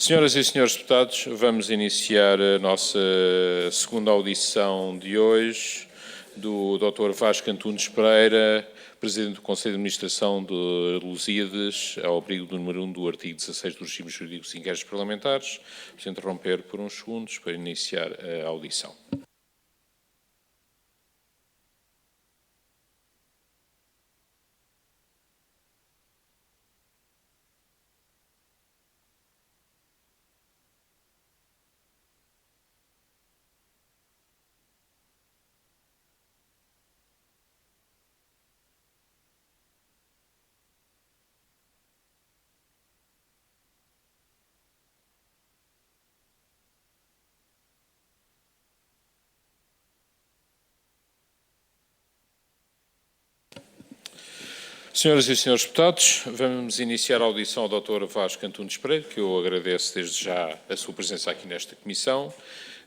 Senhoras e senhores deputados, vamos iniciar a nossa segunda audição de hoje do Dr. Vasco Antunes Pereira, Presidente do Conselho de Administração de Lusíadas, ao abrigo do número 1 do artigo 16 do regime jurídico dos inquéritos parlamentares. Vamos interromper por uns segundos para iniciar a audição. Senhoras e senhores deputados, vamos iniciar a audição ao Dr. Vasco Antunes Pereira, que eu agradeço desde já a sua presença aqui nesta comissão.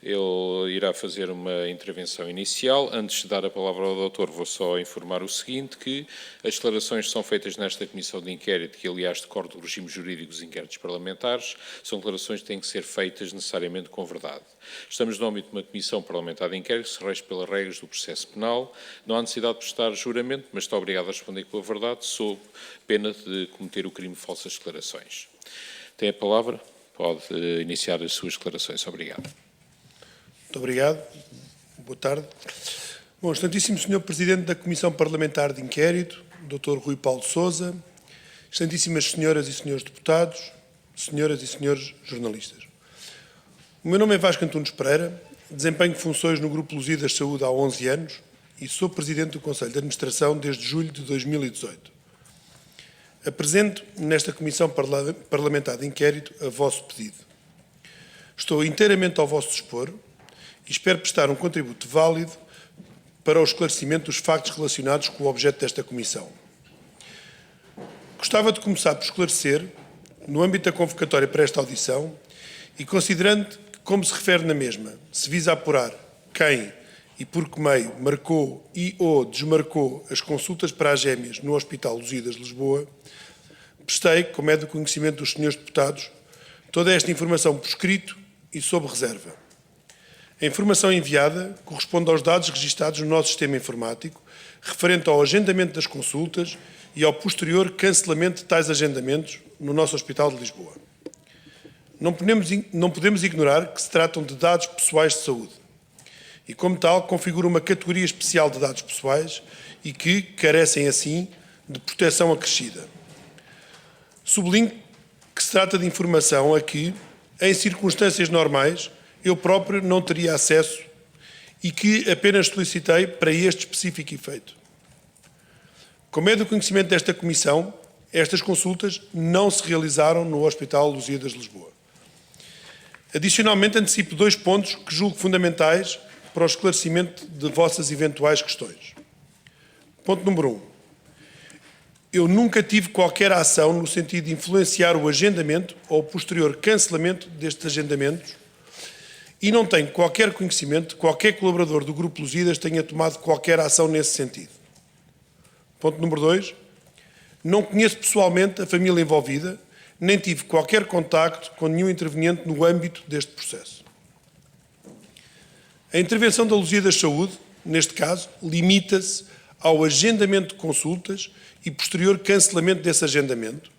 Ele irá fazer uma intervenção inicial. Antes de dar a palavra ao doutor, vou só informar o seguinte, que as declarações que são feitas nesta comissão de inquérito, que aliás decorre do regime jurídico dos inquéritos parlamentares, são declarações que têm que ser feitas necessariamente com verdade. Estamos no âmbito de uma comissão parlamentar de inquérito, que se rege pelas regras do processo penal. Não há necessidade de prestar juramento, mas está obrigado a responder com a verdade, sob pena de cometer o crime de falsas declarações. Tem a palavra, pode iniciar as suas declarações. Obrigado. Muito obrigado. Boa tarde. Bom, excelentíssimo Sr. Presidente da Comissão Parlamentar de Inquérito, Dr. Rui Paulo Sousa, excelentíssimas senhoras e senhores deputados, senhoras e senhores jornalistas. O meu nome é Vasco Antunes Pereira, desempenho funções no Grupo Lusíadas Saúde há 11 anos e sou Presidente do Conselho de Administração desde julho de 2018. Apresento nesta Comissão Parlamentar de Inquérito a vosso pedido. Estou inteiramente ao vosso dispor e espero prestar um contributo válido para o esclarecimento dos factos relacionados com o objeto desta comissão. Gostava de começar por esclarecer, no âmbito da convocatória para esta audição, e considerando que, como se refere na mesma, se visa apurar quem e por que meio marcou e ou desmarcou as consultas para as gêmeas no Hospital Lusíadas de Lisboa, prestei, como é do conhecimento dos senhores deputados, toda esta informação por escrito e sob reserva. A informação enviada corresponde aos dados registados no nosso sistema informático, referente ao agendamento das consultas e ao posterior cancelamento de tais agendamentos no nosso Hospital de Lisboa. Não podemos ignorar que se tratam de dados pessoais de saúde e, como tal, configuram uma categoria especial de dados pessoais e que carecem, assim, de proteção acrescida. Sublinho que se trata de informação a que, em circunstâncias normais, eu próprio não teria acesso e que apenas solicitei para este específico efeito. Como é do conhecimento desta Comissão, estas consultas não se realizaram no Hospital Lusíadas de Lisboa. Adicionalmente, antecipo 2 pontos que julgo fundamentais para o esclarecimento de vossas eventuais questões. Ponto número 1. Eu nunca tive qualquer ação no sentido de influenciar o agendamento ou o posterior cancelamento destes agendamentos e não tenho qualquer conhecimento de qualquer colaborador do Grupo Lusíadas tenha tomado qualquer ação nesse sentido. Ponto número 2. Não conheço pessoalmente a família envolvida, nem tive qualquer contacto com nenhum interveniente no âmbito deste processo. A intervenção da Lusíadas Saúde, neste caso, limita-se ao agendamento de consultas e posterior cancelamento desse agendamento,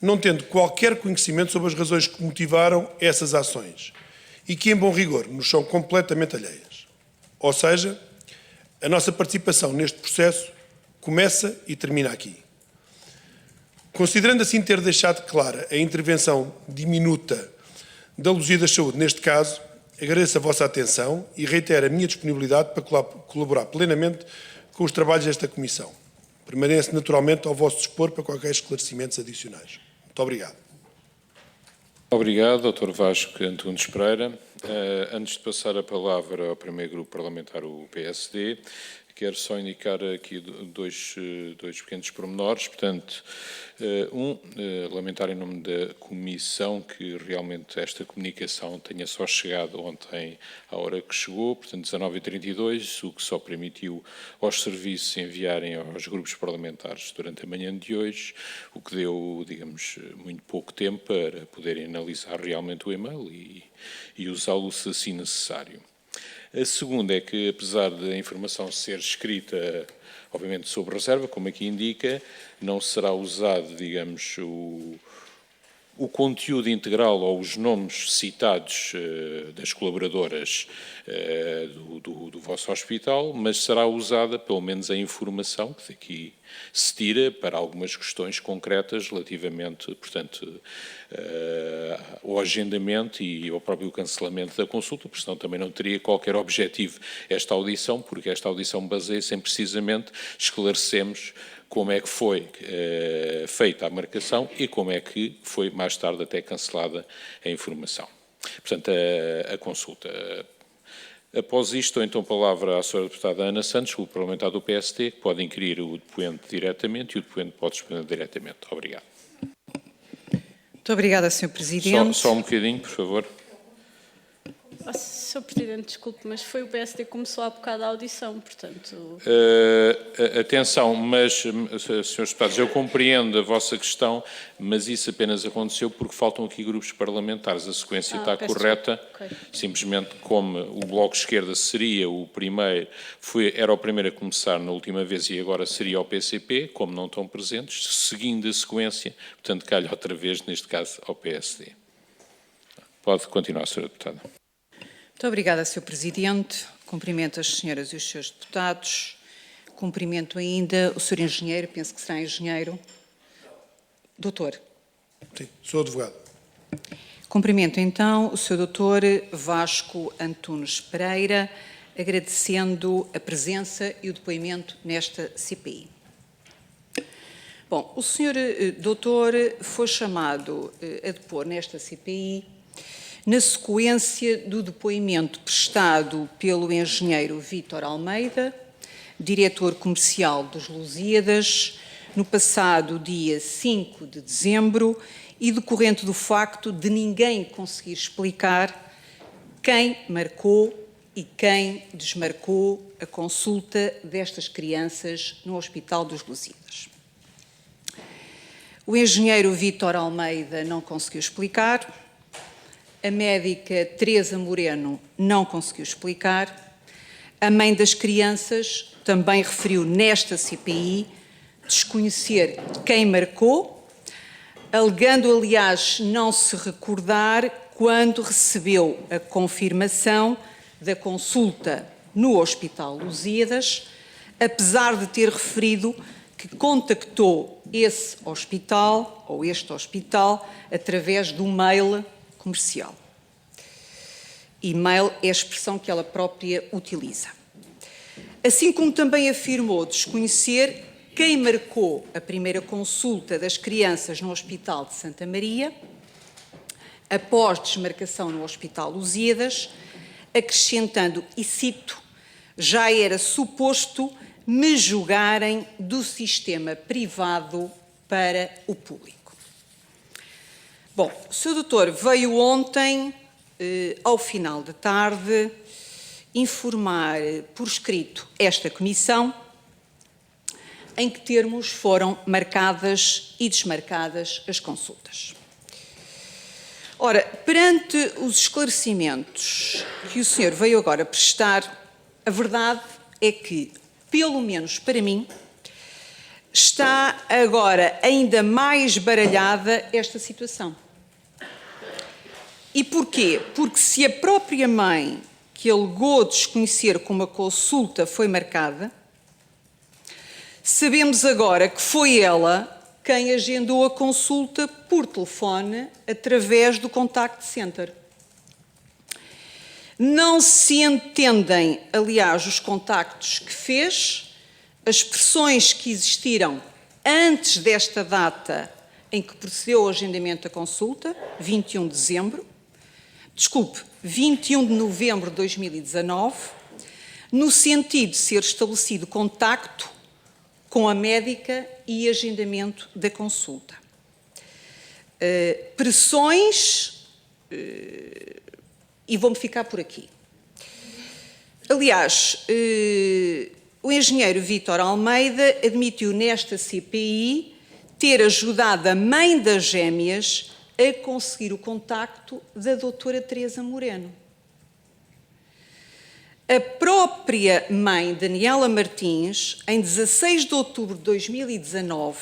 não tendo qualquer conhecimento sobre as razões que motivaram essas ações e que, em bom rigor, nos são completamente alheias. Ou seja, a nossa participação neste processo começa e termina aqui. Considerando assim ter deixado clara a intervenção diminuta da Lusíadas Saúde neste caso, agradeço a vossa atenção e reitero a minha disponibilidade para colaborar plenamente com os trabalhos desta Comissão. Permaneço naturalmente ao vosso dispor para qualquer esclarecimentos adicionais. Muito obrigado. Obrigado, Dr. Vasco Antunes Pereira. Antes de passar a palavra ao primeiro grupo parlamentar, o PSD, Quero só indicar aqui dois pequenos pormenores. Portanto, lamentar em nome da Comissão que realmente esta comunicação tenha só chegado ontem à hora que chegou, portanto 19h32, o que só permitiu aos serviços enviarem aos grupos parlamentares durante a manhã de hoje, o que deu, digamos, muito pouco tempo para poderem analisar realmente o e-mail e usá-lo se assim necessário. A segunda é que, apesar da informação ser escrita, obviamente, sob reserva, como aqui indica, não será usado, digamos, o conteúdo integral ou os nomes citados das colaboradoras do vosso hospital, mas será usada, pelo menos, a informação que daqui se tira para algumas questões concretas relativamente, portanto, ao agendamento e ao próprio cancelamento da consulta, porque senão também não teria qualquer objetivo esta audição, porque esta audição baseia-se em precisamente esclarecemos como é que foi feita a marcação e como é que foi mais tarde até cancelada a informação. Portanto, a consulta. Após isto, dou então a palavra à Sra. Deputada Ana Santos, o parlamentar do PSD, que pode inquirir o depoente diretamente e o depoente pode responder diretamente. Obrigado. Muito obrigada, Sr. Presidente. Só um bocadinho, por favor. Sr. Presidente, desculpe, mas foi o PSD que começou há bocado a audição, portanto... Atenção, mas, Srs. Deputados, eu compreendo a vossa questão, mas isso apenas aconteceu porque faltam aqui grupos parlamentares. A sequência está correta, okay. Simplesmente como o Bloco de Esquerda seria o primeiro, era o primeiro a começar na última vez e agora seria o PCP, como não estão presentes, seguindo a sequência, portanto, calha outra vez, neste caso, ao PSD. Pode continuar, Sra. Deputada. Muito obrigada, Sr. Presidente. Cumprimento as senhoras e os senhores deputados. Cumprimento ainda o Sr. Engenheiro, penso que será engenheiro. Doutor. Sim, sou advogado. Cumprimento então o Sr. Doutor Vasco Antunes Pereira, agradecendo a presença e o depoimento nesta CPI. Bom, o Sr. Doutor foi chamado a depor nesta CPI na sequência do depoimento prestado pelo engenheiro Vítor Almeida, diretor comercial dos Lusíadas, no passado dia 5 de dezembro e decorrente do facto de ninguém conseguir explicar quem marcou e quem desmarcou a consulta destas crianças no Hospital dos Lusíadas. O engenheiro Vítor Almeida não conseguiu explicar. A médica Teresa Moreno não conseguiu explicar. A mãe das crianças também referiu nesta CPI desconhecer quem marcou, alegando, aliás, não se recordar quando recebeu a confirmação da consulta no Hospital Lusíadas, apesar de ter referido que contactou esse hospital, ou este hospital, através do mail comercial. E-mail é a expressão que ela própria utiliza. Assim como também afirmou desconhecer quem marcou a primeira consulta das crianças no Hospital de Santa Maria, após desmarcação no Hospital Lusíadas, acrescentando, e cito, já era suposto me julgarem do sistema privado para o público. Bom, o Sr. Doutor veio ontem, ao final da tarde, informar por escrito esta comissão em que termos foram marcadas e desmarcadas as consultas. Ora, perante os esclarecimentos que o senhor veio agora prestar, a verdade é que, pelo menos para mim, está agora ainda mais baralhada esta situação. E porquê? Porque se a própria mãe que alegou desconhecer como a consulta foi marcada, sabemos agora que foi ela quem agendou a consulta por telefone através do Contact Center. Não se entendem, aliás, os contactos que fez, as pressões que existiram antes desta data em que procedeu ao agendamento da consulta, 21 de novembro de 2019, no sentido de ser estabelecido contacto com a médica e agendamento da consulta. Pressões, e vou-me ficar por aqui. Aliás, o engenheiro Vítor Almeida admitiu nesta CPI ter ajudado a mãe das gêmeas a conseguir o contacto da doutora Teresa Moreno. A própria mãe, Daniela Martins, em 16 de outubro de 2019,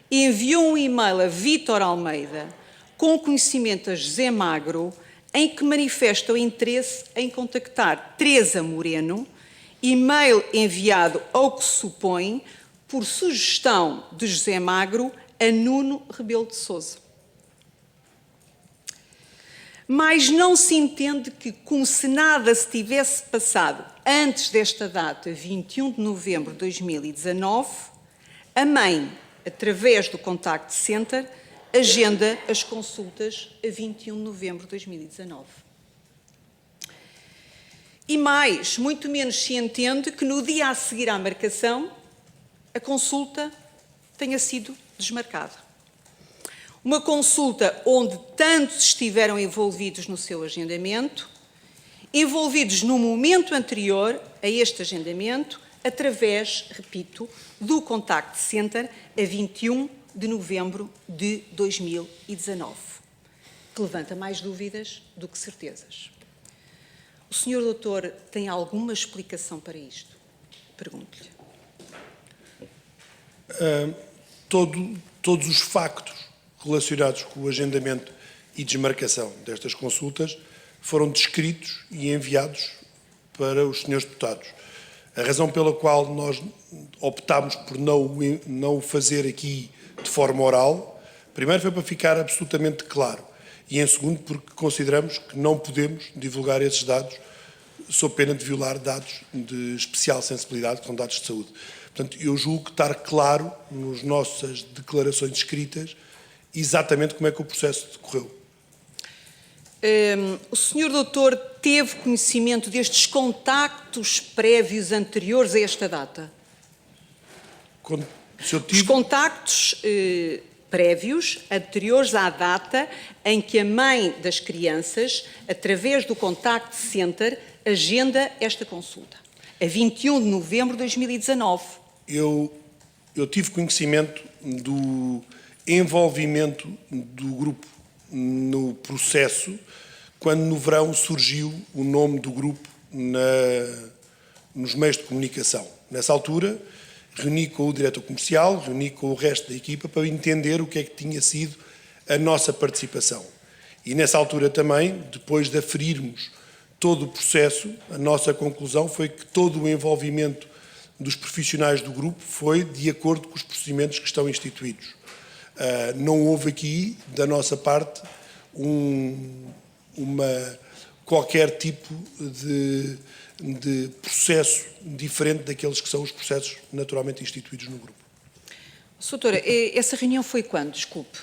enviou um e-mail a Vítor Almeida com conhecimento a José Magro, em que manifesta o interesse em contactar Teresa Moreno, e-mail enviado ao que se supõe por sugestão de José Magro a Nuno Rebelo de Sousa. Mas não se entende que, como se nada se tivesse passado antes desta data, 21 de novembro de 2019, a mãe, através do Contact Center, agenda as consultas a 21 de novembro de 2019. E mais, muito menos se entende que no dia a seguir à marcação, a consulta tenha sido desmarcada. Uma consulta onde tantos estiveram envolvidos no seu agendamento, envolvidos no momento anterior a este agendamento, através, repito, do Contact Center a 21 de novembro de 2019, que levanta mais dúvidas do que certezas. O senhor doutor tem alguma explicação para isto? Pergunto-lhe. Todos os factos relacionados com o agendamento e desmarcação destas consultas foram descritos e enviados para os senhores deputados. A razão pela qual nós optámos por não o fazer aqui de forma oral, primeiro foi para ficar absolutamente claro, e em segundo porque consideramos que não podemos divulgar esses dados sob pena de violar dados de especial sensibilidade, que são dados de saúde. Portanto, eu julgo que estar claro nas nossas declarações escritas exatamente como é que o processo decorreu. O senhor doutor teve conhecimento destes contactos prévios anteriores a esta data? Os contactos prévios anteriores à data em que a mãe das crianças, através do Contact Center, agenda esta consulta, a 21 de novembro de 2019. Eu tive conhecimento do envolvimento do grupo no processo quando no verão surgiu o nome do grupo nos meios de comunicação. Nessa altura, reuni com o diretor comercial, reuni com o resto da equipa para entender o que é que tinha sido a nossa participação. E nessa altura também, depois de aferirmos todo o processo, a nossa conclusão foi que todo o envolvimento dos profissionais do grupo foi de acordo com os procedimentos que estão instituídos. Não houve aqui, da nossa parte, qualquer tipo de processo diferente daqueles que são os processos naturalmente instituídos no grupo. Doutora, essa reunião foi quando? Desculpe.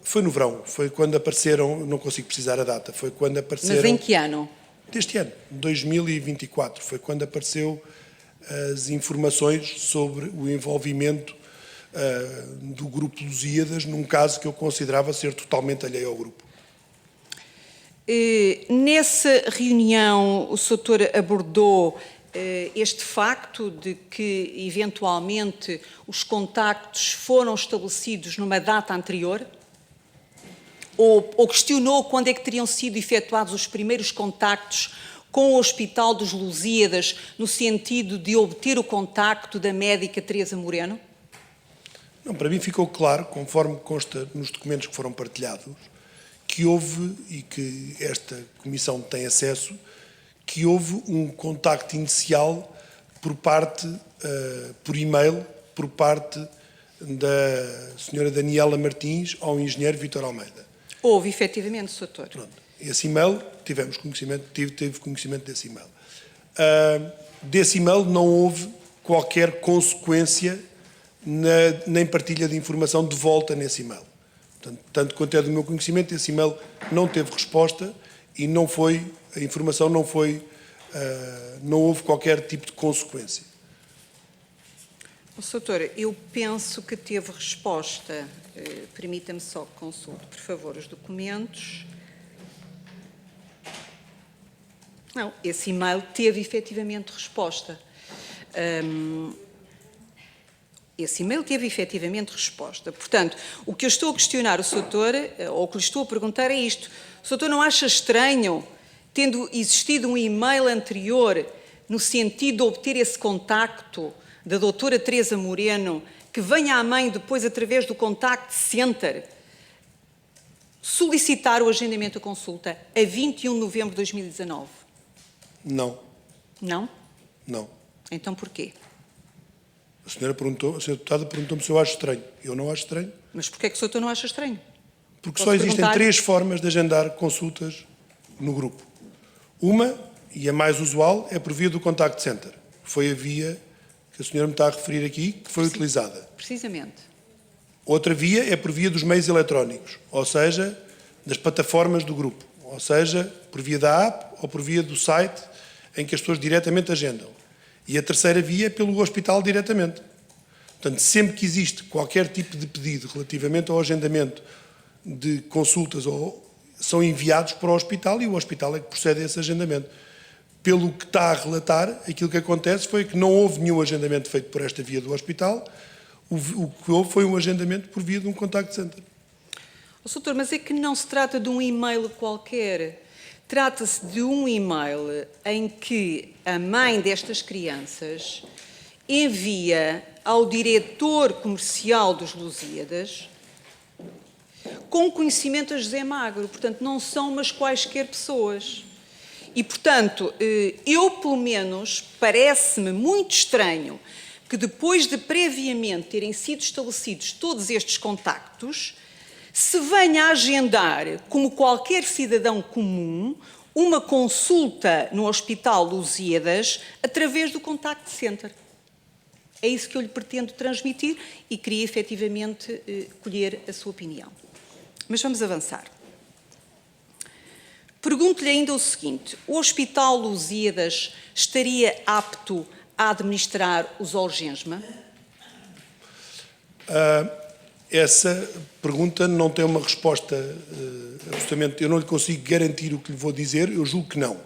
Foi no verão, foi quando apareceram, não consigo precisar a data, foi quando apareceram... Mas em que ano? Deste ano, 2024, foi quando apareceu as informações sobre o envolvimento do Grupo Lusíadas, num caso que eu considerava ser totalmente alheio ao grupo. Nessa reunião, o Sr. Doutor abordou este facto de que, eventualmente, os contactos foram estabelecidos numa data anterior? Ou questionou quando é que teriam sido efetuados os primeiros contactos com o Hospital dos Lusíadas, no sentido de obter o contacto da médica Teresa Moreno? Não, para mim ficou claro, conforme consta nos documentos que foram partilhados, que houve, e que esta Comissão tem acesso, que houve um contacto inicial por e-mail, por parte da Sra. Daniela Martins ao Engenheiro Vítor Almeida. Houve, efetivamente, Sr. Doutor. Pronto. Esse e-mail, teve conhecimento desse e-mail. Desse e-mail não houve qualquer consequência nem partilha de informação de volta nesse e-mail. Portanto, tanto quanto é do meu conhecimento, esse e-mail não teve resposta e a informação não foi não houve qualquer tipo de consequência. Sr. Doutor, eu penso que teve resposta. Permita-me só que consulte, por favor, os documentos. Não, esse e-mail teve efetivamente resposta. Esse e-mail teve efetivamente resposta. Portanto, o que eu estou a questionar o Sr. Doutor, ou o que lhe estou a perguntar é isto. O Sr. Doutor não acha estranho, tendo existido um e-mail anterior, no sentido de obter esse contacto da doutora Teresa Moreno, que venha à mãe depois, através do Contact Center, solicitar o agendamento da consulta a 21 de novembro de 2019? Não. Não? Não. Então porquê? A senhora deputada perguntou-me se eu acho estranho. Eu não acho estranho. Mas porquê é que o Sr. não acha estranho? Porque Posso só existem perguntar? 3 formas de agendar consultas no grupo. Uma, e a mais usual, é por via do Contact Center. Foi a via que a senhora me está a referir aqui, que foi utilizada. Precisamente. Outra via é por via dos meios eletrónicos, ou seja, das plataformas do grupo. Ou seja, por via da app ou por via do site em que as pessoas diretamente agendam. E a terceira via é pelo hospital diretamente. Portanto, sempre que existe qualquer tipo de pedido relativamente ao agendamento de consultas, são enviados para o hospital e o hospital é que procede a esse agendamento. Pelo que está a relatar, aquilo que acontece foi que não houve nenhum agendamento feito por esta via do hospital, o que houve foi um agendamento por via de um contact center. Doutor, mas é que não se trata de um e-mail qualquer. Trata-se de um e-mail em que a mãe destas crianças envia ao diretor comercial dos Lusíadas com conhecimento a José Magro. Portanto, não são umas quaisquer pessoas. E, portanto, eu, pelo menos, parece-me muito estranho que depois de previamente terem sido estabelecidos todos estes contactos, se venha a agendar, como qualquer cidadão comum, uma consulta no Hospital Lusíadas através do Contact Center. É isso que eu lhe pretendo transmitir e queria efetivamente colher a sua opinião. Mas vamos avançar. Pergunto-lhe ainda o seguinte: o Hospital Lusíadas estaria apto a administrar os Zolgensma? Essa pergunta não tem uma resposta absolutamente. Eu não lhe consigo garantir o que lhe vou dizer, eu julgo que não.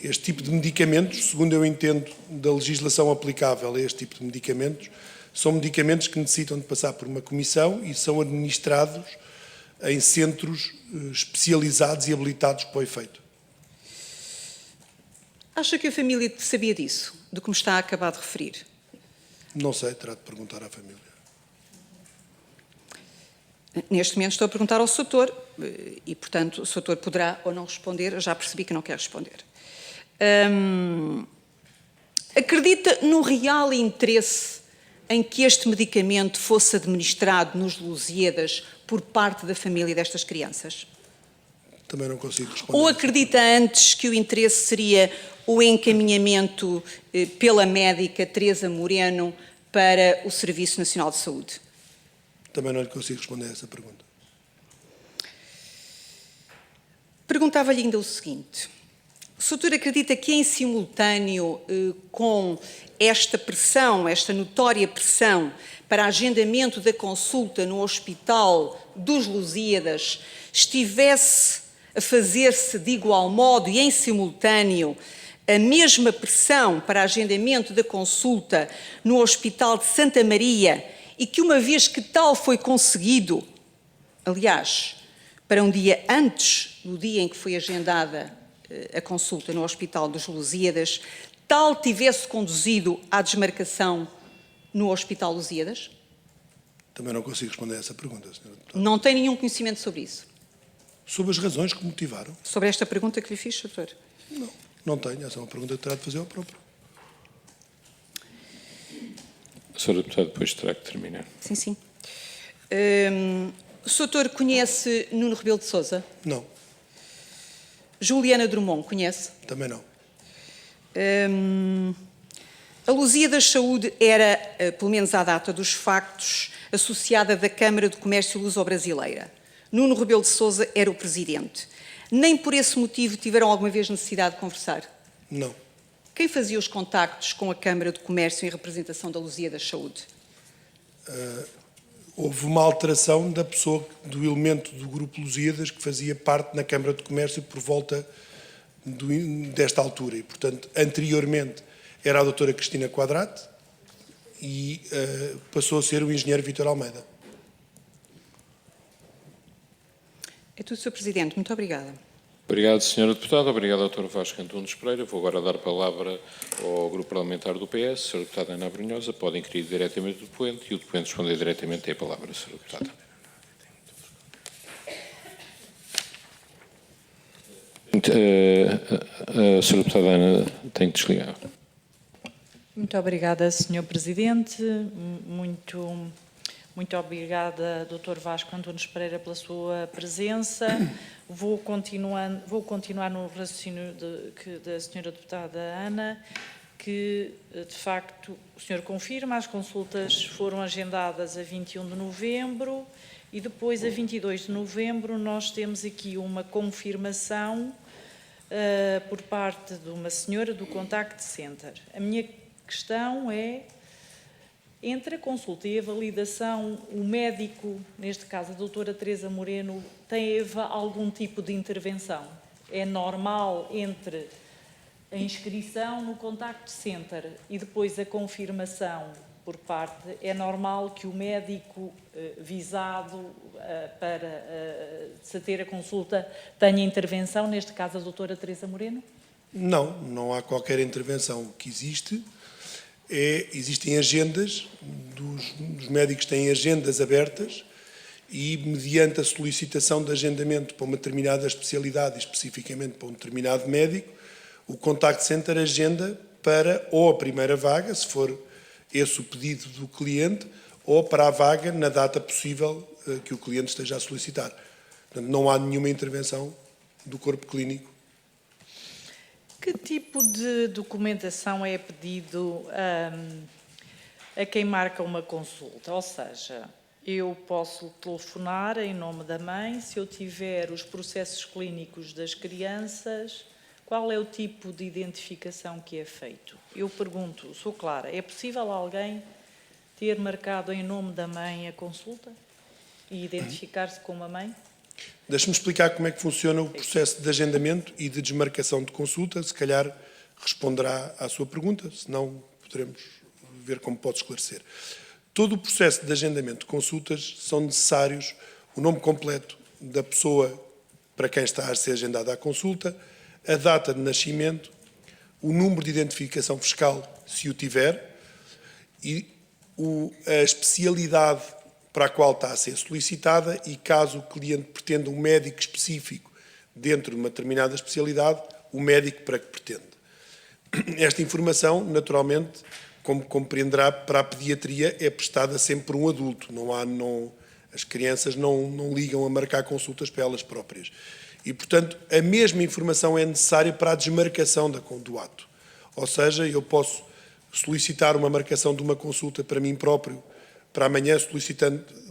Este tipo de medicamentos, segundo eu entendo da legislação aplicável a este tipo de medicamentos, são medicamentos que necessitam de passar por uma comissão e são administrados em centros especializados e habilitados para o efeito. Acha que a família sabia disso, do que me está a acabar de referir? Não sei, terá de perguntar à família. Neste momento estou a perguntar ao Soutor e, portanto, o Soutor poderá ou não responder. Já percebi que não quer responder. Acredita no real interesse em que este medicamento fosse administrado nos Lusíadas por parte da família destas crianças? Também não consigo responder. Ou acredita antes que o interesse seria o encaminhamento pela médica Teresa Moreno para o Serviço Nacional de Saúde? Também não lhe consigo responder a essa pergunta. Perguntava-lhe ainda o seguinte: o Soutor acredita que em simultâneo com esta pressão, esta notória pressão para agendamento da consulta no Hospital dos Lusíadas, estivesse a fazer-se de igual modo e em simultâneo a mesma pressão para agendamento da consulta no Hospital de Santa Maria e que, uma vez que tal foi conseguido, aliás, para um dia antes do dia em que foi agendada a consulta no Hospital dos Lusíadas, tal tivesse conduzido à desmarcação no Hospital Lusíadas? Também não consigo responder a essa pergunta, Sra. Deputada. Não tem nenhum conhecimento sobre isso? Sobre as razões que motivaram? Sobre esta pergunta que lhe fiz, Soutor? Não, não tenho. Essa é uma pergunta que terá de fazer ao próprio. A Sra. Deputada depois terá que terminar. Sim, sim. O Soutor conhece Nuno Rebelo de Sousa? Não, Juliana Drummond, conhece? também não. A Lusíadas Saúde era, pelo menos à data dos factos, associada da Câmara de Comércio Luso-Brasileira. Nuno Rebelo de Sousa era o presidente. Nem por esse motivo tiveram alguma vez necessidade de conversar? Não. Quem fazia os contactos com a Câmara de Comércio em representação da Lusíadas Saúde? Houve uma alteração da pessoa, do elemento do Grupo Lusíadas que fazia parte na Câmara de Comércio por volta desta altura. E, portanto, anteriormente era a doutora Cristina Quadrate e passou a ser o engenheiro Vítor Almeida. É tudo, Sr. Presidente. Muito obrigada. Obrigado, Sra. Deputada. Obrigado, Dr. Vasco Antunes Pereira. Vou agora dar a palavra ao Grupo Parlamentar do PS. Sra. Deputada Ana Abrunhosa, pode inquirir diretamente o depoente e o depoente responder diretamente. Tem a palavra, Sra. Deputada. A Sra. Deputada Ana tem que desligar. Muito obrigada, Sr. Presidente. Muito obrigada, Dr. Vasco Antunes Pereira, pela sua presença. Vou continuar no raciocínio da Sra. Deputada Ana, que, de facto, o senhor confirma, as consultas foram agendadas a 21 de novembro e depois, a 22 de novembro, nós temos aqui uma confirmação por parte de uma senhora do Contact Center. A minha questão é, entre a consulta e a validação, o médico, neste caso a doutora Teresa Moreno, teve algum tipo de intervenção? É normal entre a inscrição no Contact Center e depois a confirmação por parte, é normal que o médico visado para se ter a consulta tenha intervenção, neste caso a doutora Teresa Moreno? Não, não há qualquer intervenção. O que existem agendas, os médicos têm agendas abertas e, mediante a solicitação de agendamento para uma determinada especialidade, especificamente para um determinado médico, o Contact Center agenda para ou a primeira vaga, se for esse o pedido do cliente, ou para a vaga na data possível que o cliente esteja a solicitar. Portanto, não há nenhuma intervenção do corpo clínico. Que tipo de documentação é pedido a quem marca uma consulta? Ou seja, eu posso telefonar em nome da mãe, se eu tiver os processos clínicos das crianças, qual é o tipo de identificação que é feito? Eu pergunto, sou clara, é possível alguém ter marcado em nome da mãe a consulta e identificar-se como a mãe? Deixe-me explicar como é que funciona o processo de agendamento e de desmarcação de consulta. Se calhar responderá à sua pergunta, senão poderemos ver como pode esclarecer. Todo o processo de agendamento de consultas são necessários o nome completo da pessoa para quem está a ser agendada a consulta, a data de nascimento, o número de identificação fiscal, se o tiver, e a especialidade para a qual está a ser solicitada e, caso o cliente pretenda um médico específico dentro de uma determinada especialidade, o médico para que pretende. Esta informação, naturalmente, como compreenderá, para a pediatria é prestada sempre por um adulto. As crianças não ligam a marcar consultas para elas próprias. E, portanto, a mesma informação é necessária para a desmarcação do ato. Ou seja, eu posso solicitar uma marcação de uma consulta para mim próprio para amanhã,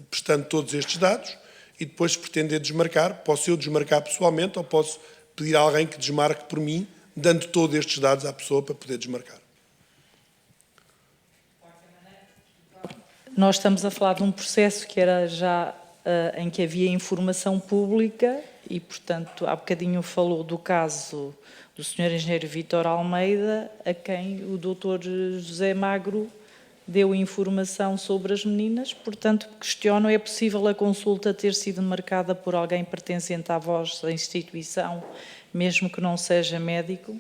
prestando todos estes dados, e depois, se pretender desmarcar, posso eu desmarcar pessoalmente ou posso pedir a alguém que desmarque por mim, dando todos estes dados à pessoa para poder desmarcar. Nós estamos a falar de um processo que era já em que havia informação pública e, portanto, há bocadinho falou do caso do Sr. Engenheiro Vítor Almeida, a quem o Dr. José Magro deu informação sobre as meninas. Portanto, questiono, é possível a consulta ter sido marcada por alguém pertencente à vossa instituição, mesmo que não seja médico?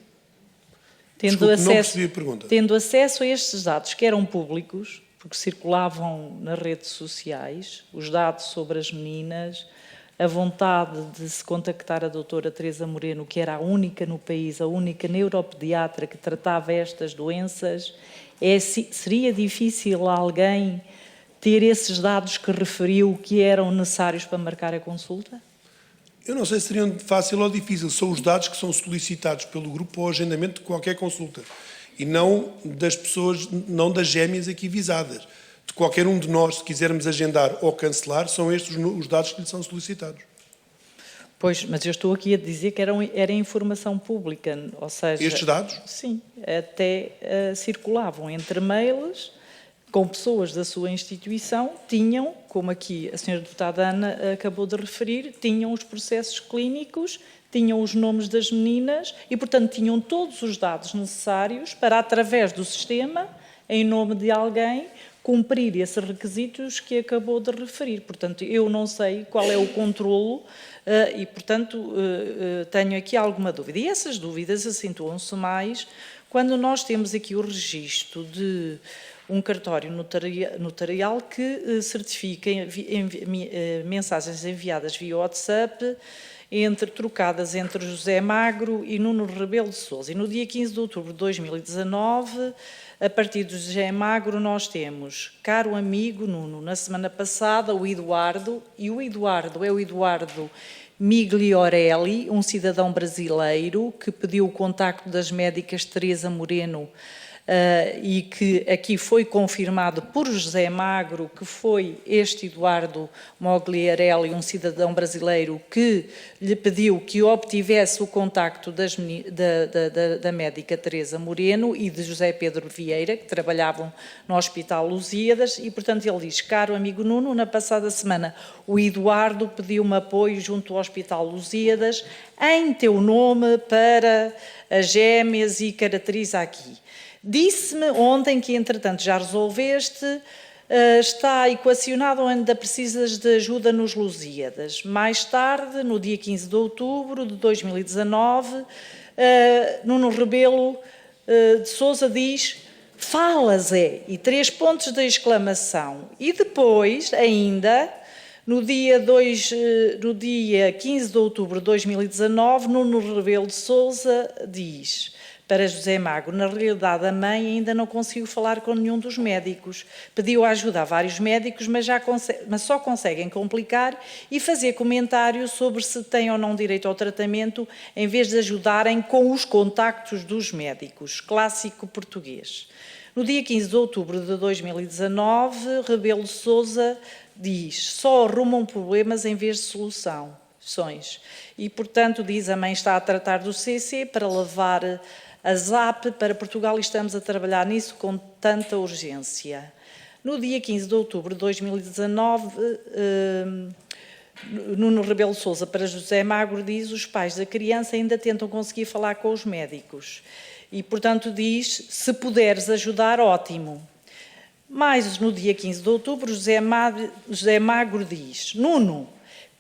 Desculpe, não percebi a pergunta. Tendo acesso a estes dados, que eram públicos, porque circulavam nas redes sociais, os dados sobre as meninas, a vontade de se contactar a doutora Teresa Moreno, que era a única no país, a única neuropediatra que tratava estas doenças, seria difícil alguém ter esses dados que referiu que eram necessários para marcar a consulta? Eu não sei se seriam fácil ou difícil. São os dados que são solicitados pelo grupo para o agendamento de qualquer consulta. E não das pessoas, não das gêmeas aqui visadas. De qualquer um de nós, se quisermos agendar ou cancelar, são estes os dados que lhe são solicitados. Pois, mas eu estou aqui a dizer que era informação pública, ou seja... Estes dados? Sim, até circulavam entre mails com pessoas da sua instituição, tinham, como aqui a senhora deputada Ana acabou de referir, tinham os processos clínicos, tinham os nomes das meninas e, portanto, tinham todos os dados necessários para, através do sistema, em nome de alguém, cumprir esses requisitos que acabou de referir. Portanto, eu não sei qual é o controlo e, portanto, tenho aqui alguma dúvida. E essas dúvidas acentuam-se mais quando nós temos aqui o registro de um cartório notarial que certifica mensagens enviadas via WhatsApp trocadas entre José Magro e Nuno Rebelo de Sousa. E no dia 15 de outubro de 2019, a partir do José Magro, nós temos, caro amigo Nuno, na semana passada, o Eduardo, e o Eduardo é o Eduardo Migliorelli, um cidadão brasileiro que pediu o contacto das médicas Teresa Moreno e que aqui foi confirmado por José Magro que foi este Eduardo Migliorelli, um cidadão brasileiro, que lhe pediu que obtivesse o contacto da médica Teresa Moreno e de José Pedro Vieira, que trabalhavam no Hospital Lusíadas, e, portanto, ele diz: caro amigo Nuno, na passada semana o Eduardo pediu-me apoio junto ao Hospital Lusíadas em teu nome para as gêmeas e caracteriza aqui. Disse-me ontem que, entretanto, já resolveste, está equacionado, ainda precisas de ajuda nos Lusíadas. Mais tarde, no dia 15 de outubro de 2019, Nuno Rebelo de Sousa diz: fala, Zé, e 3 pontos de exclamação. E depois, ainda, no dia 15 de outubro de 2019, Nuno Rebelo de Sousa diz para José Magro: na realidade, a mãe ainda não conseguiu falar com nenhum dos médicos. Pediu ajuda a vários médicos, mas só conseguem complicar e fazer comentários sobre se têm ou não direito ao tratamento, em vez de ajudarem com os contactos dos médicos. Clássico português. No dia 15 de outubro de 2019, Rebelo de Sousa diz: só arrumam problemas em vez de soluções. E, portanto, diz: a mãe está a tratar do CC para levar a ZAP para Portugal e estamos a trabalhar nisso com tanta urgência. No dia 15 de outubro de 2019, Nuno Rebelo de Sousa para José Magro diz: os pais da criança ainda tentam conseguir falar com os médicos. E, portanto, diz: se puderes ajudar, ótimo. Mas, no dia 15 de outubro, José Magro diz: Nuno,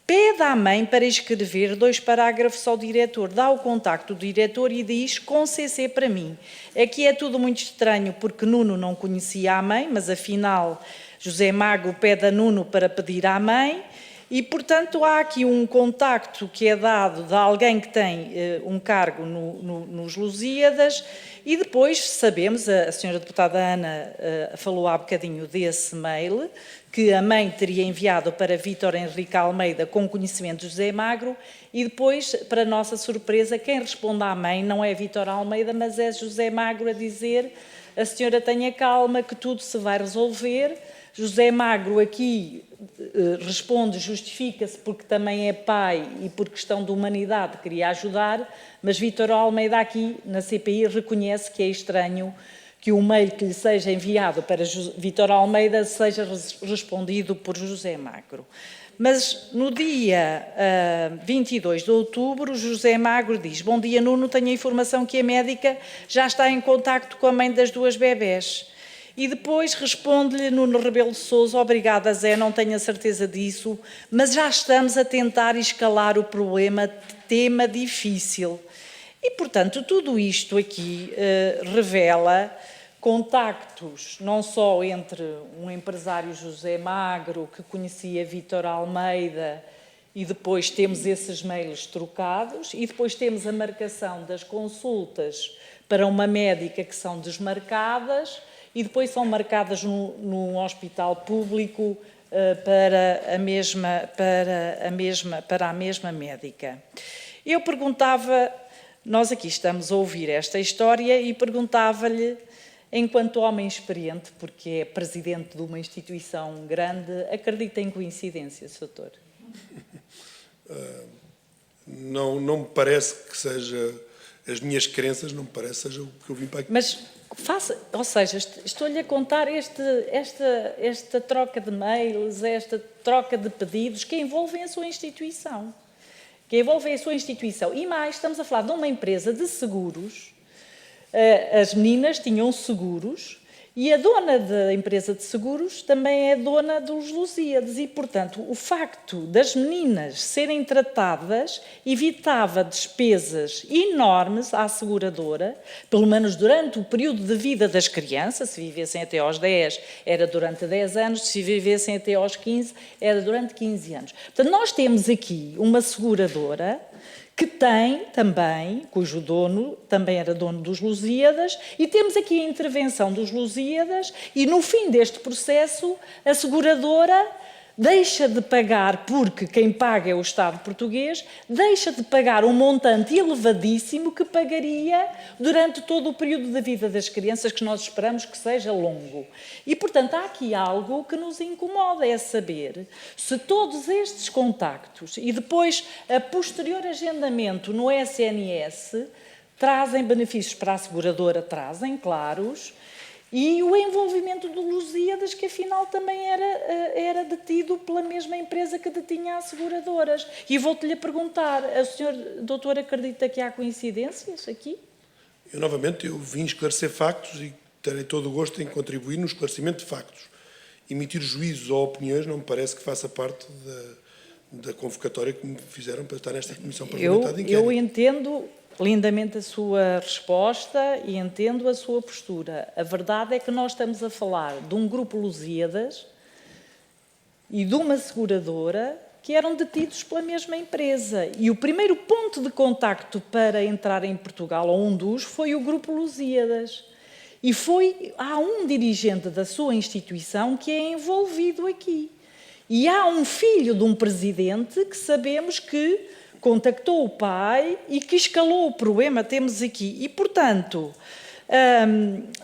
pede à mãe para escrever 2 parágrafos ao diretor, dá o contacto do diretor e diz: com CC para mim. Aqui é tudo muito estranho, porque Nuno não conhecia a mãe, mas afinal José Magro pede a Nuno para pedir à mãe e, portanto, há aqui um contacto que é dado de alguém que tem um cargo nos Lusíadas. E depois sabemos, a senhora deputada Ana falou há bocadinho desse mail, que a mãe teria enviado para Vítor Henrique Almeida com conhecimento de José Magro, e depois, para nossa surpresa, quem responde à mãe não é Vítor Almeida, mas é José Magro a dizer: a senhora tenha calma que tudo se vai resolver. José Magro aqui responde, justifica-se porque também é pai e por questão de humanidade queria ajudar, mas Vítor Almeida aqui na CPI reconhece que é estranho que o mail que lhe seja enviado para Vítor Almeida seja respondido por José Magro. Mas no dia 22 de outubro, José Magro diz: bom dia Nuno, tenho a informação que a médica já está em contacto com a mãe das 2 bebés. E depois responde-lhe Nuno Rebelo de Sousa: obrigada, Zé, não tenho a certeza disso, mas já estamos a tentar escalar o problema, tema difícil. E, portanto, tudo isto aqui revela contactos, não só entre um empresário José Magro, que conhecia Vítor Almeida, e depois temos esses mails trocados, e depois temos a marcação das consultas para uma médica que são desmarcadas, e depois são marcadas num hospital público para a mesma médica. Eu perguntava, nós aqui estamos a ouvir esta história, e perguntava-lhe, enquanto homem experiente, porque é presidente de uma instituição grande, acredita em coincidências, doutor? não me parece que seja as minhas crenças, não me parece que seja o que eu vim para aqui. Mas ou seja, estou-lhe a contar esta troca de mails, esta troca de pedidos que envolvem a sua instituição. E mais, estamos a falar de uma empresa de seguros. As meninas tinham seguros e a dona da empresa de seguros também é dona dos Lusíadas e, portanto, o facto das meninas serem tratadas evitava despesas enormes à seguradora, pelo menos durante o período de vida das crianças. Se vivessem até aos 10, era durante 10 anos, se vivessem até aos 15, era durante 15 anos. Portanto, nós temos aqui uma seguradora que tem também, cujo dono também era dono dos Lusíadas, e temos aqui a intervenção dos Lusíadas, e no fim deste processo, a seguradora deixa de pagar, porque quem paga é o Estado português, deixa de pagar um montante elevadíssimo que pagaria durante todo o período da vida das crianças, que nós esperamos que seja longo. E, portanto, há aqui algo que nos incomoda, é saber se todos estes contactos e depois a posterior agendamento no SNS trazem benefícios para a seguradora, trazem, claros, e o envolvimento do Lusíadas, que afinal também era detido pela mesma empresa que detinha as seguradoras. E volto-lhe a perguntar, o senhor doutor acredita que há coincidências aqui? Novamente, eu vim esclarecer factos e terei todo o gosto em contribuir no esclarecimento de factos. Emitir juízos ou opiniões não me parece que faça parte da convocatória que me fizeram para estar nesta Comissão Parlamentar de Inquérito. Eu entendo lindamente a sua resposta e entendo a sua postura. A verdade é que nós estamos a falar de um grupo Lusíadas e de uma seguradora que eram detidos pela mesma empresa. E o primeiro ponto de contacto para entrar em Portugal, ou um dos, foi o grupo Lusíadas. E há um dirigente da sua instituição que é envolvido aqui. E há um filho de um presidente que sabemos que contactou o pai e que escalou o problema, temos aqui. E, portanto,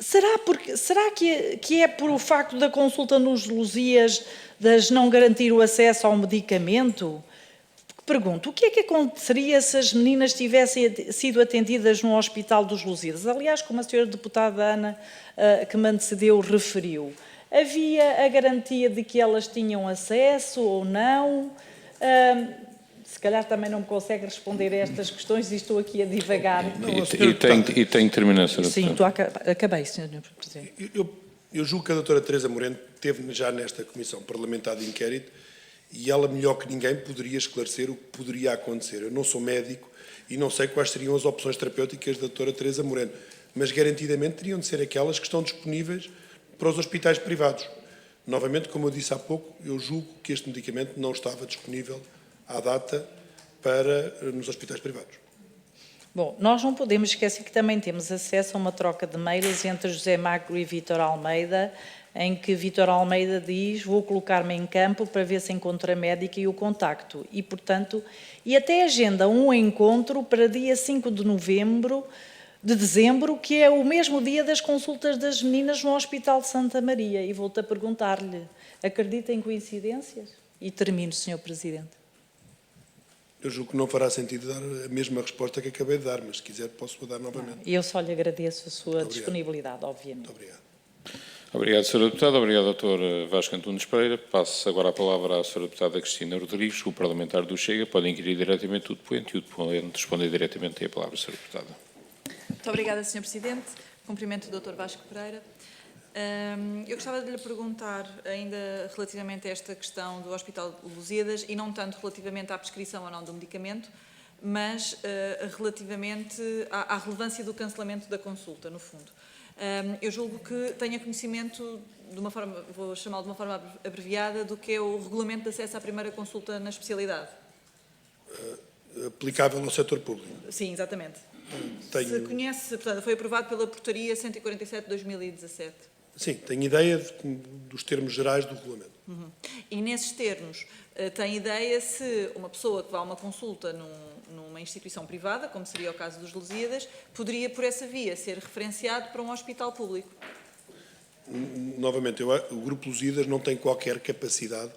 será que é por o facto da consulta nos Lusíadas não garantir o acesso ao medicamento? Pergunto, o que é que aconteceria se as meninas tivessem sido atendidas no Hospital dos Lusíadas? Aliás, como a senhora deputada Ana, que me antecedeu, referiu. Havia a garantia de que elas tinham acesso ou não? Se calhar também não me consegue responder a estas questões e estou aqui a divagar. E tem que terminar, Sra. Sim, acabei, Sr. Presidente. Eu julgo que a doutora Teresa Moreno esteve já nesta Comissão Parlamentar de Inquérito e ela, melhor que ninguém, poderia esclarecer o que poderia acontecer. Eu não sou médico e não sei quais seriam as opções terapêuticas da doutora Teresa Moreno, mas garantidamente teriam de ser aquelas que estão disponíveis para os hospitais privados. Novamente, como eu disse há pouco, eu julgo que este medicamento não estava disponível à data nos hospitais privados. Bom, nós não podemos esquecer que também temos acesso a uma troca de mails entre José Magro e Vítor Almeida, em que Vítor Almeida diz: vou colocar-me em campo para ver se encontro a médica e o contacto. E, portanto, até agenda um encontro para dia 5 de dezembro, que é o mesmo dia das consultas das meninas no Hospital de Santa Maria. E volto a perguntar-lhe, acredita em coincidências? E termino, Sr. Presidente. Eu julgo que não fará sentido dar a mesma resposta que acabei de dar, mas se quiser posso dar novamente. E eu só lhe agradeço a sua disponibilidade, obviamente. Muito obrigado. Obrigado, Sra. Deputada. Obrigado, Dr. Vasco Antunes Pereira. Passo agora a palavra à Sra. Deputada Cristina Rodrigues, o parlamentar do Chega. Pode inquirir diretamente o depoente e o depoente responder diretamente. Tem a palavra, Sra. Deputada. Muito obrigada, Sr. Presidente. Cumprimento o Dr. Vasco Pereira. Eu gostava de lhe perguntar, ainda relativamente a esta questão do Hospital de Lusíadas, e não tanto relativamente à prescrição ou não do medicamento, mas relativamente à relevância do cancelamento da consulta, no fundo. Eu julgo que tenha conhecimento, de uma forma, vou chamá-lo de uma forma abreviada, do que é o regulamento de acesso à primeira consulta na especialidade. Aplicável ao setor público. Sim, exatamente. Se conhece, portanto, foi aprovado pela Portaria 147 de 2017. Sim, tenho ideia dos termos gerais do regulamento. E nesses termos, tem ideia se uma pessoa que vá a uma consulta numa instituição privada, como seria o caso dos Lusíadas, poderia, por essa via, ser referenciado para um hospital público? Novamente, o Grupo Lusíadas não tem qualquer capacidade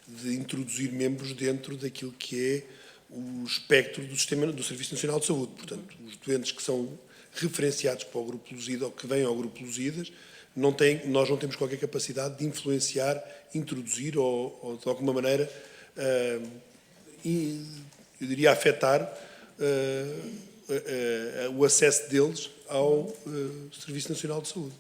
de introduzir membros dentro daquilo que é o espectro do sistema do Serviço Nacional de Saúde. Portanto, os doentes que são referenciados para o Grupo Lusíada ou que vêm ao Grupo Lusíadas, nós não temos qualquer capacidade de influenciar, introduzir ou de alguma maneira, eu diria, afetar o acesso deles ao Serviço Nacional de Saúde.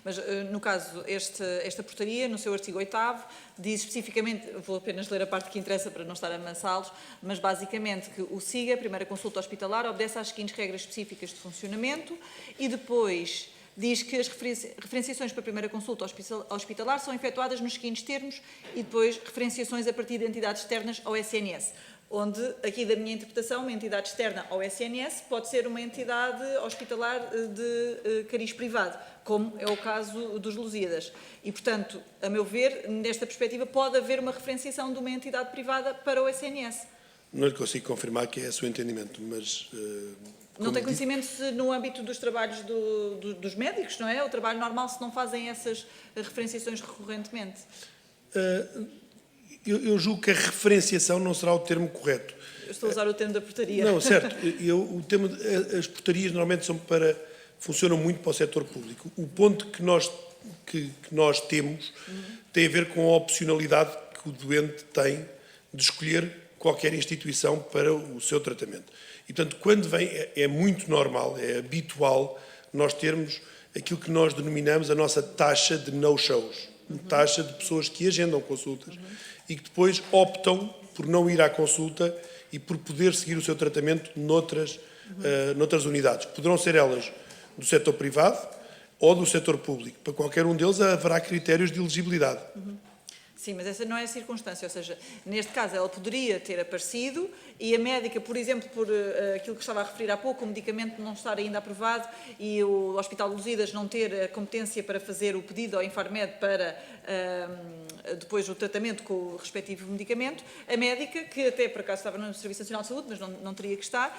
Mas, no caso, esta portaria, no seu artigo 8º, diz especificamente, vou apenas ler a parte que interessa para não estar a amassá-los, mas basicamente que o SIGA, a primeira consulta hospitalar, obedece às seguintes regras específicas de funcionamento e depois diz que as referenciações para a primeira consulta hospitalar são efetuadas nos seguintes termos e depois referenciações a partir de entidades externas ao SNS. Onde, aqui da minha interpretação, uma entidade externa ao SNS pode ser uma entidade hospitalar de cariz privado, como é o caso dos Lusíadas. E, portanto, a meu ver, nesta perspectiva, pode haver uma referenciação de uma entidade privada para o SNS. Não lhe consigo confirmar que é esse o entendimento, mas... Não tem conhecimento se no âmbito dos trabalhos dos médicos, não é? O trabalho normal, se não fazem essas referenciações recorrentemente. Eu julgo que a referenciação não será o termo correto. Eu estou a usar o termo da portaria. Não, certo. As portarias normalmente funcionam muito para o setor público. O ponto que nós temos tem a ver com a opcionalidade que o doente tem de escolher qualquer instituição para o seu tratamento. E, portanto, quando vem, é muito normal, é habitual nós termos aquilo que nós denominamos a nossa taxa de no-shows. Taxa de pessoas que agendam consultas e que depois optam por não ir à consulta e por poder seguir o seu tratamento noutras unidades. Poderão ser elas do setor privado ou do setor público. Para qualquer um deles haverá critérios de elegibilidade. Sim, mas essa não é a circunstância, ou seja, neste caso ela poderia ter aparecido e a médica, por exemplo, por aquilo que estava a referir há pouco, o medicamento não estar ainda aprovado e o Hospital de Lusíadas não ter a competência para fazer o pedido ao Infarmed para depois o tratamento com o respectivo medicamento, a médica, que até por acaso estava no Serviço Nacional de Saúde, mas não teria que estar,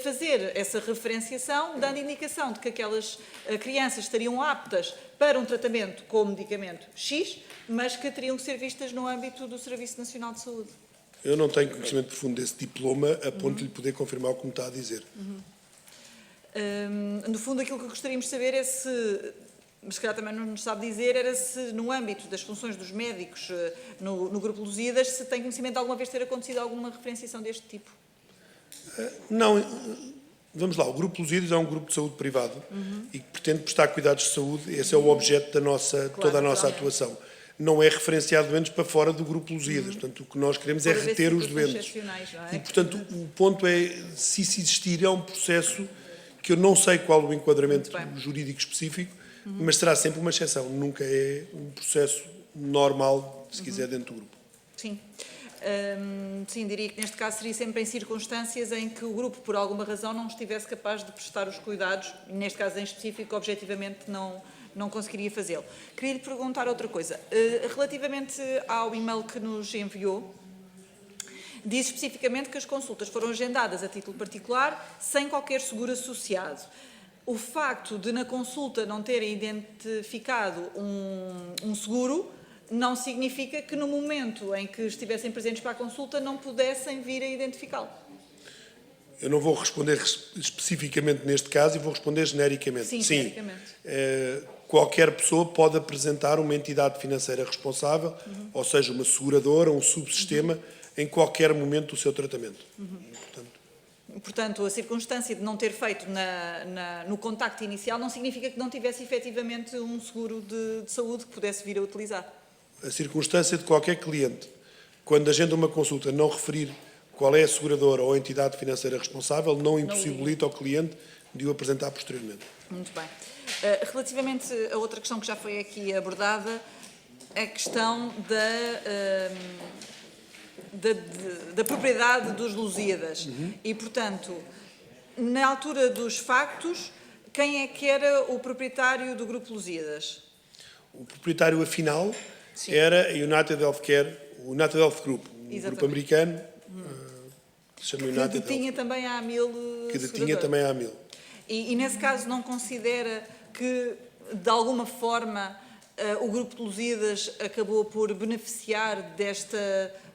fazer essa referenciação, dando indicação de que aquelas crianças estariam aptas para um tratamento com o medicamento X, mas que teriam que ser vistas no âmbito do Serviço Nacional de Saúde. Eu não tenho conhecimento profundo desse diploma a ponto de lhe poder confirmar o que me está a dizer. No fundo, aquilo que gostaríamos de saber é se, mas se calhar também não nos sabe dizer, era se no âmbito das funções dos médicos no Grupo Lusíadas, se tem conhecimento de alguma vez ter acontecido alguma referenciação deste tipo. Não, vamos lá, o Grupo Lusíadas é um grupo de saúde privado e que pretende prestar cuidados de saúde, esse é o objeto da toda a nossa atuação. Não é referenciar doentes para fora do Grupo Lusíadas, portanto o que nós queremos é reter os doentes. E, portanto, o ponto é, se isso existir, é um processo que eu não sei qual o enquadramento jurídico específico, mas será sempre uma exceção, nunca é um processo normal, se quiser, dentro do grupo. Sim. Sim, diria que neste caso seria sempre em circunstâncias em que o grupo, por alguma razão, não estivesse capaz de prestar os cuidados, neste caso em específico, objetivamente não conseguiria fazê-lo. Queria lhe perguntar outra coisa. Relativamente ao e-mail que nos enviou, diz especificamente que as consultas foram agendadas a título particular, sem qualquer seguro associado. O facto de na consulta não terem identificado um seguro não significa que no momento em que estivessem presentes para a consulta não pudessem vir a identificá-lo. Eu não vou responder especificamente neste caso e vou responder genericamente. Sim, genericamente. Qualquer pessoa pode apresentar uma entidade financeira responsável, ou seja, uma seguradora, um subsistema, em qualquer momento do seu tratamento. Portanto, a circunstância de não ter feito no contacto inicial não significa que não tivesse efetivamente um seguro de saúde que pudesse vir a utilizar. A circunstância de qualquer cliente, quando agenda uma consulta, não referir qual é a seguradora ou a entidade financeira responsável, não impossibilita ao cliente de o apresentar posteriormente. Muito bem. Relativamente a outra questão que já foi aqui abordada, a questão da propriedade dos Lusíadas. E, portanto, na altura dos factos, quem é que era o proprietário do Grupo Lusíadas? O proprietário, afinal, era a United Healthcare, o United Health Group, um grupo americano que se chama United Health. Que detinha também a Amil. Que detinha também a Amil. E nesse caso não considera que, de alguma forma, o Grupo de Lusíadas acabou por beneficiar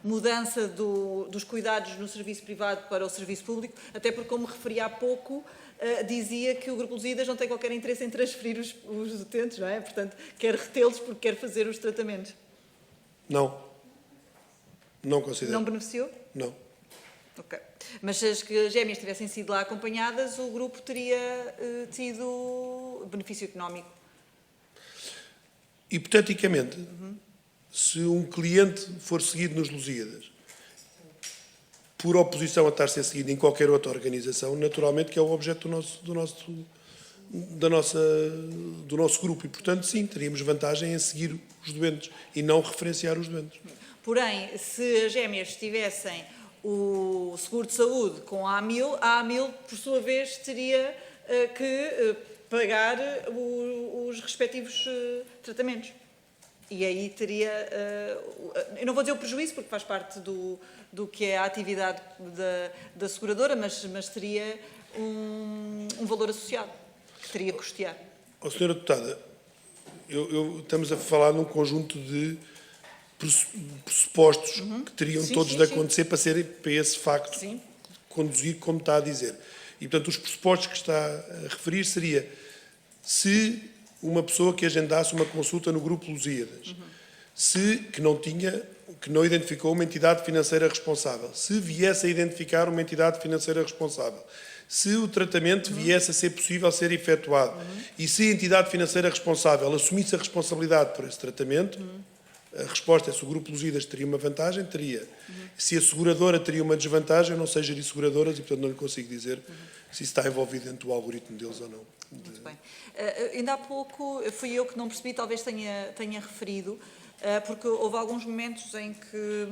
mudança dos cuidados no serviço privado para o serviço público, até porque, como referi há pouco, dizia que o Grupo Lusíadas não tem qualquer interesse em transferir os utentes, não é? Portanto, quer retê-los porque quer fazer os tratamentos. Não. Não considero. Não beneficiou? Não. Ok. Mas se as gêmeas tivessem sido lá acompanhadas, o grupo teria tido benefício económico? Hipoteticamente, se um cliente for seguido nos Lusíadas, por oposição a estar a ser seguido em qualquer outra organização, naturalmente que é o objeto do nosso grupo. E, portanto, sim, teríamos vantagem em seguir os doentes e não referenciar os doentes. Porém, se as gêmeas tivessem o seguro de saúde com a AMIL, por sua vez, teria que pagar os respectivos tratamentos. E aí teria, eu não vou dizer o prejuízo, porque faz parte do que é a atividade da seguradora, mas teria um valor associado, que teria que custear. Ó, Sra. Deputada, estamos a falar num conjunto de pressupostos que teriam todos de acontecer para esse facto conduzir como está a dizer. E, portanto, os pressupostos que está a referir seria se uma pessoa que agendasse uma consulta no Grupo Lusíadas, que não identificou uma entidade financeira responsável, se viesse a identificar uma entidade financeira responsável, se o tratamento viesse a ser possível ser efetuado e se a entidade financeira responsável assumisse a responsabilidade por esse tratamento, a resposta é se o Grupo Lusíadas teria uma vantagem, teria. Se a seguradora teria uma desvantagem, eu não sei gerir seguradoras e, portanto, não lhe consigo dizer se isso está envolvido dentro do algoritmo deles ou não. Muito bem. Ainda há pouco, fui eu que não percebi, talvez tenha referido, porque houve alguns momentos em que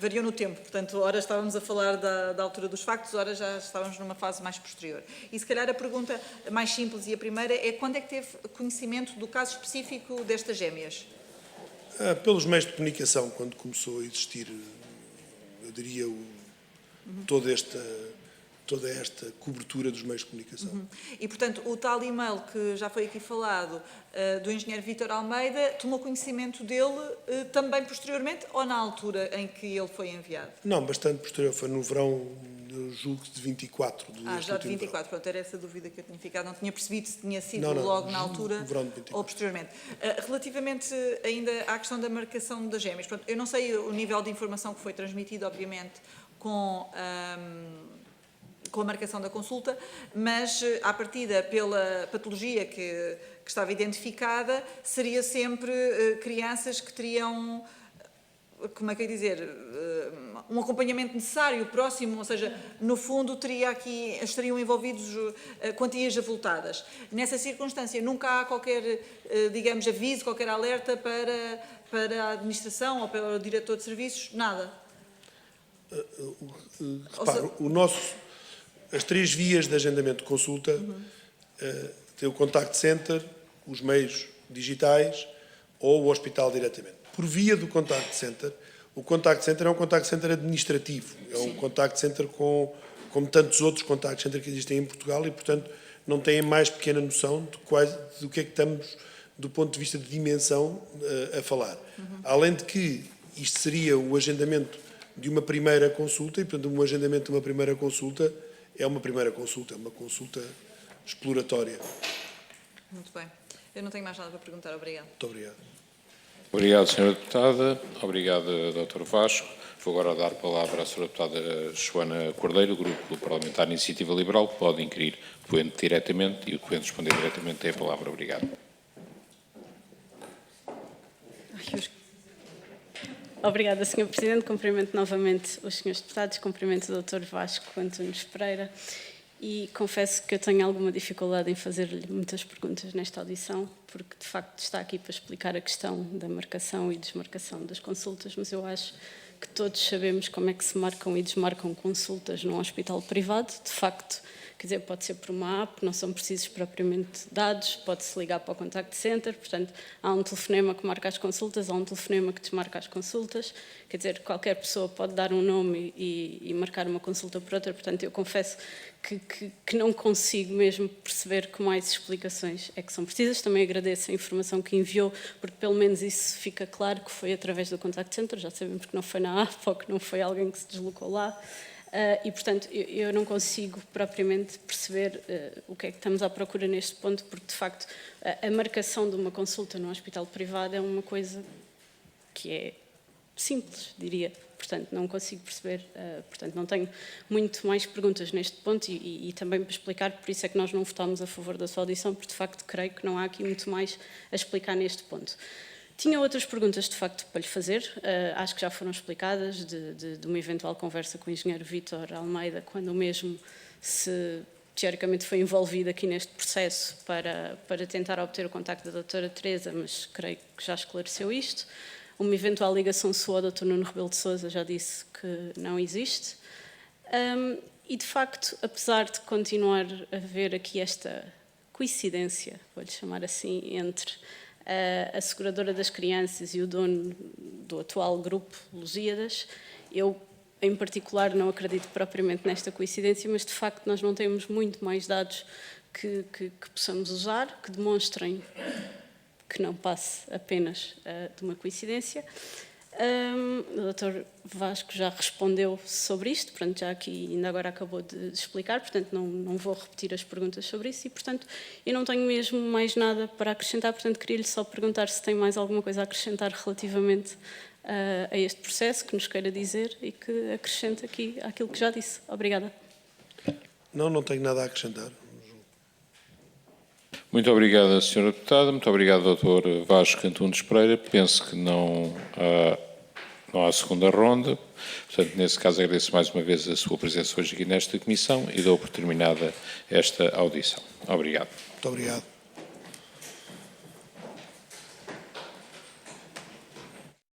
variou no tempo. Portanto, ora estávamos a falar da altura dos factos, ora já estávamos numa fase mais posterior. E, se calhar, a pergunta mais simples e a primeira é quando é que teve conhecimento do caso específico destas gêmeas? Pelos meios de comunicação, quando começou a existir, eu diria, toda esta cobertura dos meios de comunicação. E, portanto, o tal e-mail que já foi aqui falado, do engenheiro Vítor Almeida, tomou conhecimento dele também posteriormente ou na altura em que ele foi enviado? Não, bastante posterior. Foi no verão, eu julgo, de 24. Já de 24. Pronto, era essa dúvida que eu tinha ficado. Não tinha percebido se tinha sido Não, logo na altura verão de 24. ou posteriormente. Relativamente ainda à questão da marcação das gêmeas, pronto, eu não sei o nível de informação que foi transmitido, obviamente, com a marcação da consulta, mas, à partida, pela patologia que estava identificada, seria sempre crianças que teriam, como é que eu ia dizer, um acompanhamento necessário, próximo, ou seja, no fundo estariam envolvidos quantias avultadas. Nessa circunstância, nunca há qualquer, digamos, aviso, qualquer alerta para a administração ou para o diretor de serviços, nada. Repare, as 3 vias de agendamento de consulta tem o contact center, os meios digitais ou o hospital diretamente. Por via do contact center, o contact center é um contact center administrativo, é um contact center como tantos outros contact centers que existem em Portugal e, portanto, não têm mais pequena noção do que é que estamos, do ponto de vista de dimensão, a falar. Além de que isto seria o agendamento de uma primeira consulta e, portanto, um agendamento de uma primeira consulta é uma primeira consulta, é uma consulta exploratória. Muito bem. Eu não tenho mais nada para perguntar. Obrigada. Muito obrigado. Obrigado, Sra. Deputada. Obrigado, Dr. Vasco. Vou agora dar a palavra à Sra. Deputada Joana Cordeiro, do Grupo Parlamentar Iniciativa Liberal, que pode inquirir o doente diretamente e o doente responder diretamente tem a palavra. Obrigado. Obrigada, Sr. Presidente. Cumprimento novamente os Srs. Deputados, cumprimento o Dr. Vasco Antunes Pereira e confesso que eu tenho alguma dificuldade em fazer-lhe muitas perguntas nesta audição, porque de facto está aqui para explicar a questão da marcação e desmarcação das consultas, mas eu acho que todos sabemos como é que se marcam e desmarcam consultas num hospital privado. De facto, quer dizer, pode ser por uma app, não são precisos propriamente dados, pode-se ligar para o contact center, portanto, há um telefonema que marca as consultas, há um telefonema que desmarca as consultas, quer dizer, qualquer pessoa pode dar um nome e marcar uma consulta por outra, portanto, eu confesso que não consigo mesmo perceber que mais explicações é que são precisas. Também agradeço a informação que enviou, porque pelo menos isso fica claro que foi através do contact center, já sabemos que não foi na app ou que não foi alguém que se deslocou lá. E, portanto, eu não consigo propriamente perceber o que é que estamos à procura neste ponto, porque, de facto, a marcação de uma consulta num hospital privado é uma coisa que é simples, diria. Portanto, não consigo perceber, portanto, não tenho muito mais perguntas neste ponto e também para explicar, por isso é que nós não votámos a favor da sua audição, porque, de facto, creio que não há aqui muito mais a explicar neste ponto. Tinha outras perguntas, de facto, para lhe fazer, acho que já foram explicadas, de uma eventual conversa com o engenheiro Vítor Almeida, quando o mesmo se, teoricamente, foi envolvido aqui neste processo para tentar obter o contacto da doutora Teresa, mas creio que já esclareceu isto. Uma eventual ligação sua ao Dr. Nuno Rebelo de Sousa já disse que não existe. E, de facto, apesar de continuar a haver aqui esta coincidência, vou-lhe chamar assim, entre a seguradora das crianças e o dono do atual grupo Lusíadas, eu, em particular, não acredito propriamente nesta coincidência, mas, de facto, nós não temos muito mais dados que possamos usar, que demonstrem que não passe apenas de uma coincidência. O Dr. Vasco já respondeu sobre isto, portanto, já aqui ainda agora acabou de explicar, portanto, não vou repetir as perguntas sobre isso e, portanto, eu não tenho mesmo mais nada para acrescentar, portanto, queria-lhe só perguntar se tem mais alguma coisa a acrescentar relativamente a este processo, que nos queira dizer e que acrescente aqui aquilo que já disse. Obrigada. Não tenho nada a acrescentar. Muito obrigado, Sra. Deputada. Muito obrigado, Dr. Vasco Antunes Pereira. Penso que não há segunda ronda. Portanto, nesse caso, agradeço mais uma vez a sua presença hoje aqui nesta comissão e dou por terminada esta audição. Obrigado. Muito obrigado.